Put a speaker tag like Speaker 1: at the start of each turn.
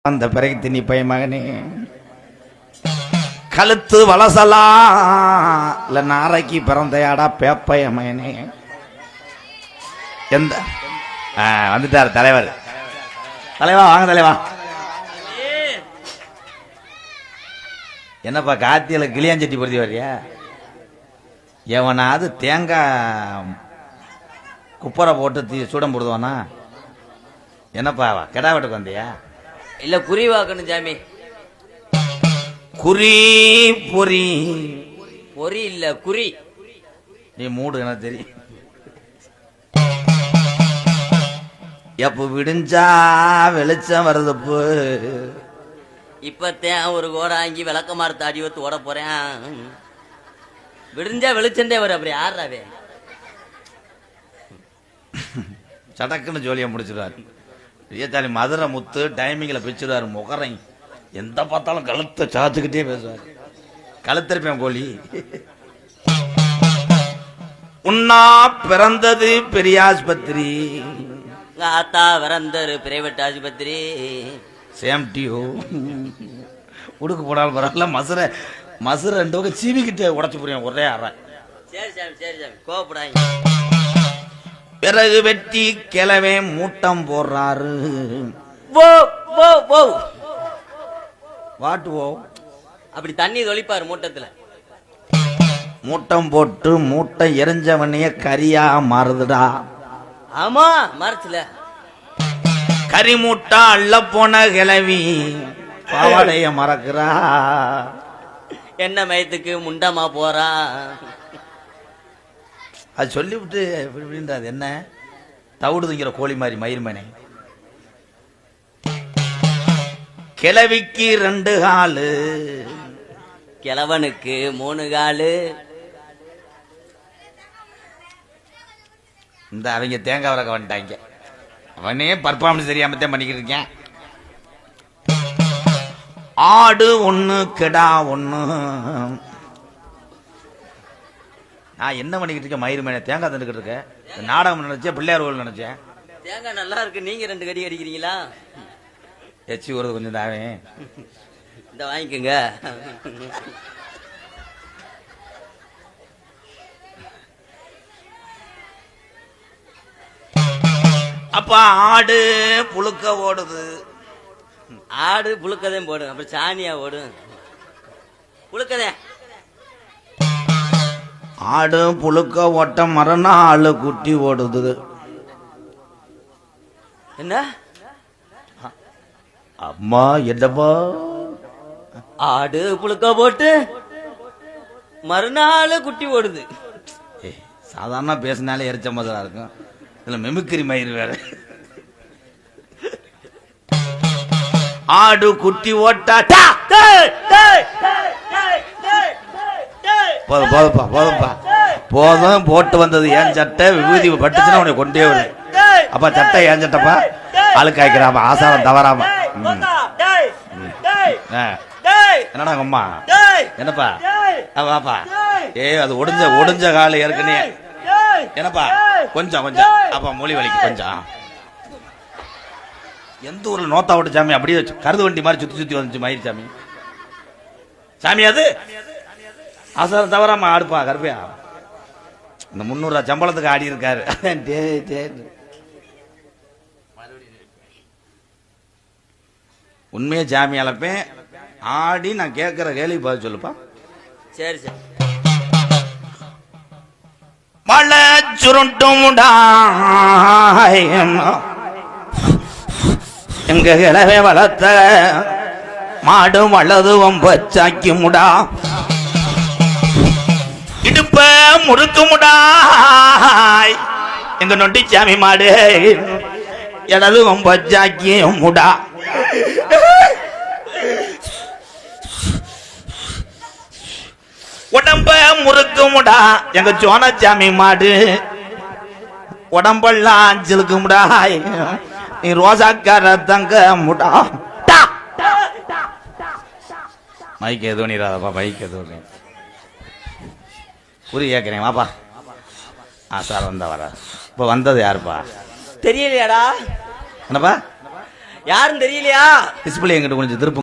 Speaker 1: அந்த பிறகு திணி பை மகனே கழுத்து வளசலா இல்ல நாரைக்கு பிறந்தையாடா பேப்பைய மகனே. எந்த வந்துட்டார் தலைவர். தலைவா வாங்க தலைவா. என்னப்பா காத்தியில கிளியாஞ்சட்டி பொருத்தி வர்றியா? எவனாவது தேங்காய் குப்பரை போட்டு சூடம் போடுவானா? என்னப்பா கெடா வெட்டுக்கு வந்தியா?
Speaker 2: இல்ல குறி வாக்கணும் சாமி.
Speaker 1: குறி பொறி
Speaker 2: பொறி இல்ல குறி.
Speaker 1: நீ மூடு எனக்கு தெரியும். எப்ப விடிஞ்சா வெளிச்சம் வருதுப்பு.
Speaker 2: இப்பத்தான் ஒரு கோடாங்கி விளக்க மாறுத்த அடி வத்து ஓட போறேன். விடிஞ்சா வெளிச்சண்டே வரும். அப்படி ஆடுறாவே
Speaker 1: சடக்குன்னு ஜோலியை முடிச்சிடுவாரு. ஏத்தாலி மதுரை முத்து டைமிங்கில் பிச்சுடுவாரு. முகரை எந்த பார்த்தாலும் கழுத்தை சாத்துக்கிட்டே பேசுவார். கழுத்திருப்பேன் கோழி. உன்னா பிறந்தது பெரிய ஆஸ்பத்திரி,
Speaker 2: ஆத்தா பிறந்தது பிரைவேட் ஆஸ்பத்திரி.
Speaker 1: சேம் டியூ உடுக்கு போனாலும் பரவாயில்ல. மசுரை 2 பக்கம் சீவிக்கிட்டே உடச்சு புரியும் ஒரே அறை.
Speaker 2: சரி சாமி சரி சாமி கோவப்படாங்க.
Speaker 1: பிறகு வெட்டி கிளவே மூட்டம் போடுறாரு. வாட்டுவோ
Speaker 2: அப்படி தண்ணி தொளிப்பாரு மூட்டத்துல.
Speaker 1: மூட்டம் போட்டு மூட்டை எரிஞ்சவனைய கரியா மாறுதுடா.
Speaker 2: ஆமா மறைச்சல
Speaker 1: கறி மூட்டா அள்ள போன கிளவி பாவாடைய மறக்கிறா.
Speaker 2: என்ன மயத்துக்கு முண்டமா போறா?
Speaker 1: அது சொல்லிவிட்டு இப்படின்றது என்ன தவிடுதுங்கிற கோழி மாதிரி மயிர் மேனே. கிளவிக்கு 2 காலு,
Speaker 2: கிழவனுக்கு 3 காலு.
Speaker 1: இந்த அவங்க தேங்காய் வளர்க்க வந்துட்டாங்க. அவனே பர்ஃபார்மன்ஸ் தெரியாமத்தான் பண்ணிக்கிட்டு இருக்கேன். ஆடு 1 கெடா 1. நான் என்ன பண்ணிக்கிட்டு இருக்கேன்? மயிறு மேனே தேங்காய் தந்துக்கிட்டு இருக்கேன். நாடகம் நினைச்சேன், பிள்ளையார் கோவில் நினைச்சேன்.
Speaker 2: தேங்காய் நல்லா இருக்கு. நீங்க 2 கடி அடிக்கிறீங்களா?
Speaker 1: எச்சி வருது கொஞ்சம் தாவே.
Speaker 2: இந்த வாங்கிக்கோங்க.
Speaker 1: அப்ப ஆடு புழுக்க ஓடுது.
Speaker 2: ஆடு புழுக்கதையும் போடும். அப்புறம் சாணியா ஓடும். புழுக்கதே
Speaker 1: ஆடு புழுக்க ஓட்ட மறுநாள் குட்டி ஓடுது.
Speaker 2: என்ன
Speaker 1: அம்மா என்னப்பா?
Speaker 2: ஆடு புழுக்க போட்டு மறுநாள் குட்டி ஓடுது.
Speaker 1: சாதாரண பேசினாலே எரிச்ச மதுரா இருக்கும். இதுல மெமிக்கிரி மயிர் வேற. ஆடு குட்டி ஓட்டா போதும்பா போதும்பா போதும். போட்டு வந்தது ஏன் சட்டை விபூதி பட்டுச்சுன்னா உன்னை கொண்டே வரும். அப்பா சட்டை ஏன் சட்டப்பா ஆளுக்காய்க்கிறாம ஆசாரம் தவறாம. என்னடா அம்மா என்னப்பா வாப்பா. அது ஒடிஞ்ச கால ஏற்கனவே. என்னப்பா கொஞ்சம் கொஞ்சம் அப்பா மொழி வலிக்கு கொஞ்சம். எந்த ஊர்ல நோத்தா விட்டு சாமி அப்படியே கருது வண்டி மாதிரி சுத்தி வந்துச்சு மயிர் சாமி. சாமி அது ஆசாரம் தவறாம ஆடுப்பா கருப்பையா. இந்த 300 சம்பளத்துக்கு ஆடி இருக்காரு. உண்மையே ஜாமி அழைப்பேன் ஆடி நான் கேட்கிற கேள்வி பார்த்து சொல்லுப்பா.
Speaker 2: சரி சரி.
Speaker 1: மழை சுருட்டுமுடா எங்க கிழவே வளர்த்த மாடு வளது வம்பச்சாக்கி முடா இடுப்ப முறுக்கு முடா எங்க நொண்டி சாமி மாடு இடது வம்பச்சாக்கி முடா. உடம்ப முறுக்கு முடா எங்க சோனச்சாமி மாடு உடம்பெல்லாம் சிலுக்கு முடா. நீ ரோசாக்கார தங்க முடா. மைக் எதுவும் நீராதப்பா மைக் எதுவும் புரி கேட்கிறேன் வாப்பா. சார் வந்தா வர. இப்போ வந்தது யாருப்பா
Speaker 2: தெரியலையாடா?
Speaker 1: என்னப்பா
Speaker 2: யாருன்னு தெரியலையா?
Speaker 1: டிஸ்பிளே எங்கிட்ட கொஞ்சம் திருப்பு.